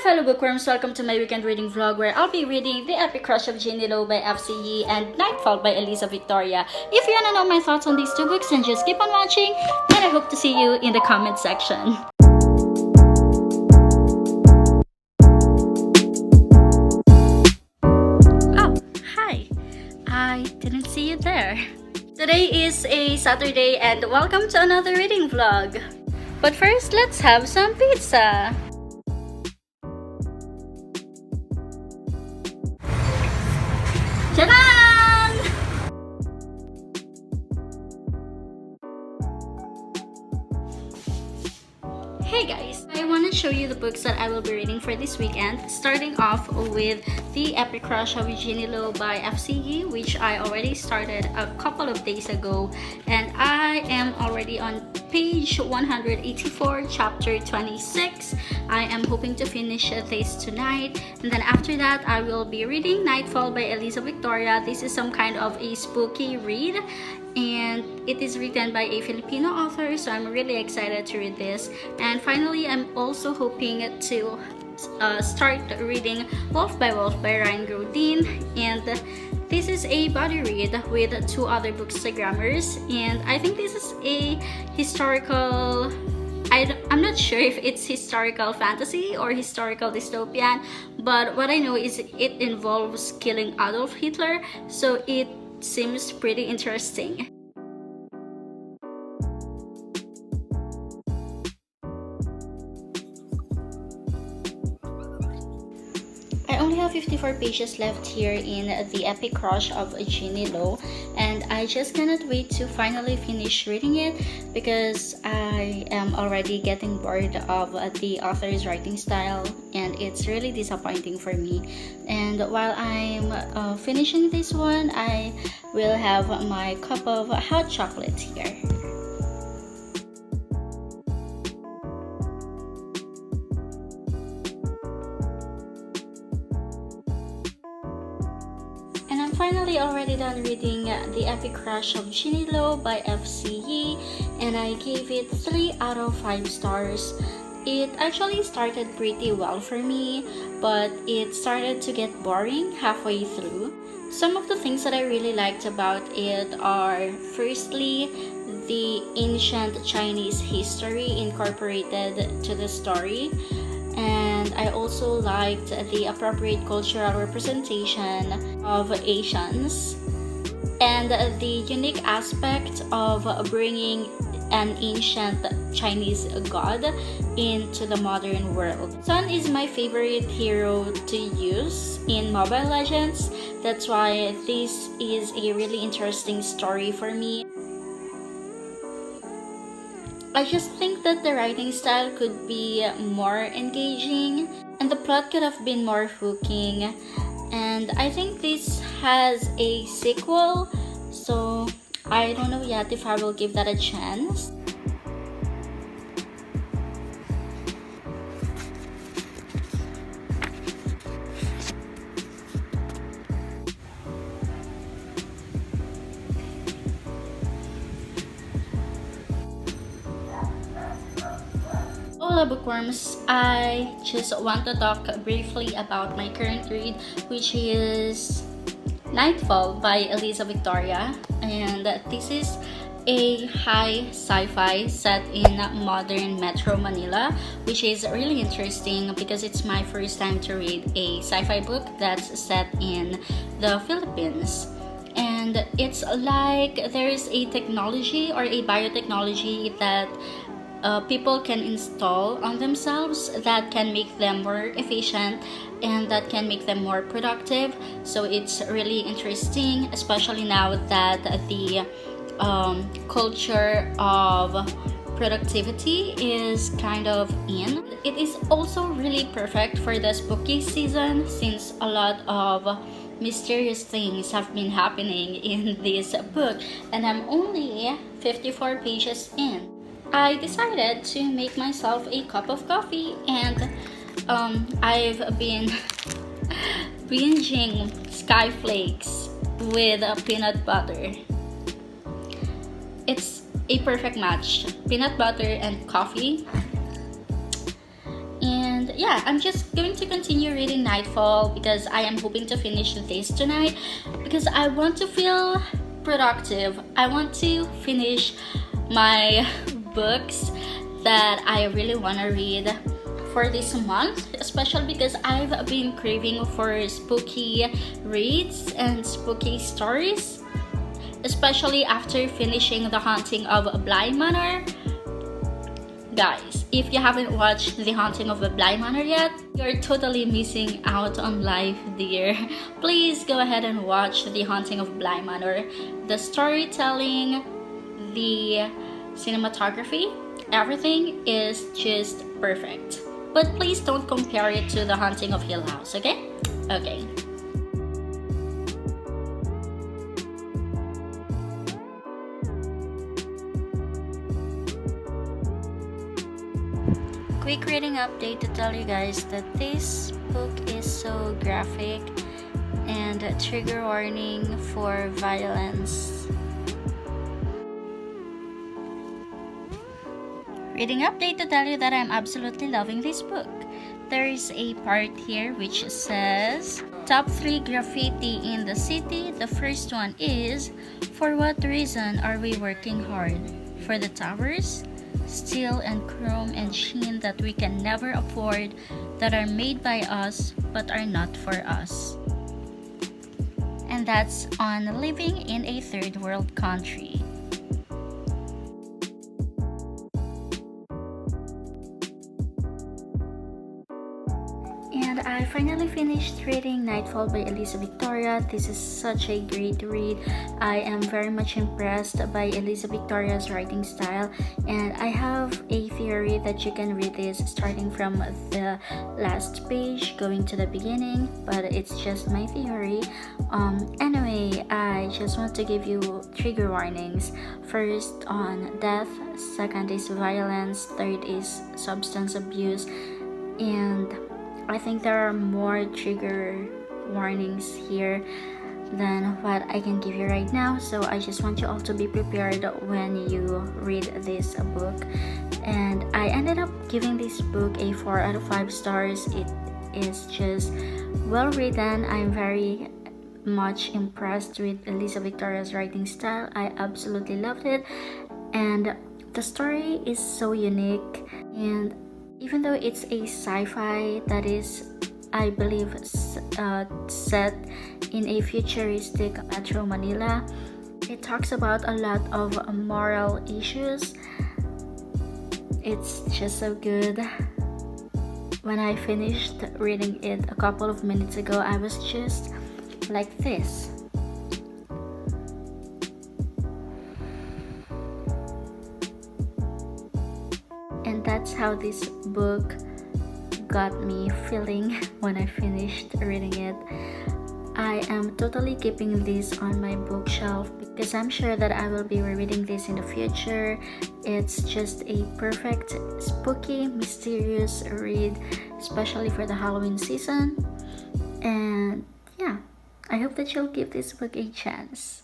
fellow bookworms, welcome to my weekend reading vlog where I'll be reading The Epic Crush of Genie by Yee and Nightfall by Eliza Victoria. If you wanna know my thoughts on these two books, then just keep on watching and I hope to see you in the comment section. Oh, hi. I didn't see you there. Today is a Saturday and welcome to another reading vlog. But first, let's have some pizza. Tadaan! Hey guys, I want to show you the books that I will be reading for this weekend, starting off with The Epic Crush of Genie by Yee, which I already started a couple of days ago, and I am already on page 184, chapter 26. I am hoping to finish this tonight, and then after that I will be reading Nightfall by Eliza Victoria. This is some kind of a spooky read, and it is written by a Filipino author, so I'm really excited to read this. And finally, I'm also hoping to start reading Wolf by Ryan Grodin, and this is a body read with two other bookstagrammers, and I think this is a historical, I'm not sure if it's historical fantasy or historical dystopian, but what I know is it involves killing Adolf Hitler, so it seems pretty interesting. I only have 54 pages left here in The Epic Crush of Genie, and I just cannot wait to finally finish reading it because I am already getting bored of the author's writing style, and it's really disappointing for me. And while I'm finishing this one, I will have my cup of hot chocolate here. And I'm finally already done reading The Epic Crush of Genie by Yee, and I gave it 3 out of 5 stars. It actually started pretty well for me, but it started to get boring halfway through. Some of the things that I really liked about it are, firstly, the ancient Chinese history incorporated to the story. And I also liked the appropriate cultural representation of Asians and the unique aspect of bringing an ancient Chinese god into the modern world. Sun is my favorite hero to use in Mobile Legends. That's why this is a really interesting story for me. I just think that the writing style could be more engaging and the plot could have been more hooking, and I think this has a sequel, so I don't know yet if I will give that a chance. Hola bookworms, I just want to talk briefly about my current read, which is Nightfall by Eliza Victoria, and this is a high sci-fi set in modern Metro Manila, which is really interesting because it's my first time to read a sci-fi book that's set in the Philippines. And it's like there's a technology or a biotechnology that people can install on themselves that can make them more efficient and that can make them more productive. So it's really interesting, especially now that the culture of productivity is kind of in. It is also really perfect for the spooky season since a lot of mysterious things have been happening in this book, and I'm only 54 pages in. I decided to make myself a cup of coffee, and I've been binging Sky Flakes with peanut butter. It's a perfect match, peanut butter and coffee. And yeah, I'm just going to continue reading Nightfall because I am hoping to finish this tonight because I want to feel productive. I want to finish my books that I really want to read for this month, especially because I've been craving for spooky reads and spooky stories, especially after finishing The Haunting of Bly Manor. Guys, if you haven't watched The Haunting of Bly Manor yet, you're totally missing out on life, dear. Please go ahead and watch The Haunting of Bly Manor. The storytelling, the cinematography, everything is just perfect. But please don't compare it to The Haunting of Hill House, okay? Okay. Quick reading update to tell you guys that this book is so graphic and trigger warning for violence. Reading update to tell you that I'm absolutely loving this book. There is a part here which says, Top 3 graffiti in the city. The first one is, for what reason are we working hard? For the towers? Steel and chrome and sheen that we can never afford, that are made by us but are not for us. And that's on living in a third world country. And I finally finished reading Nightfall by Eliza Victoria. This is such a great read. I am very much impressed by Eliza Victoria's writing style, and I have a theory that you can read this starting from the last page going to the beginning, but it's just my theory. Anyway, I just want to give you trigger warnings. First on death, second is violence, third is substance abuse, and I think there are more trigger warnings here than what I can give you right now, so I just want you all to be prepared when you read this book. And I ended up giving this book a 4 out of 5 stars. It is just well written. I'm very much impressed with Eliza Victoria's writing style. I absolutely loved it, and the story is so unique. And even though it's a sci-fi that is, I believe, set in a futuristic Metro Manila, it talks about a lot of moral issues. It's just so good. When I finished reading it a couple of minutes ago, I was just like this. And that's how this book got me feeling when I finished reading it. I am totally keeping this on my bookshelf because I'm sure that I will be rereading this in the future. It's just a perfect, spooky, mysterious read, especially for the Halloween season. And yeah, I hope that you'll give this book a chance.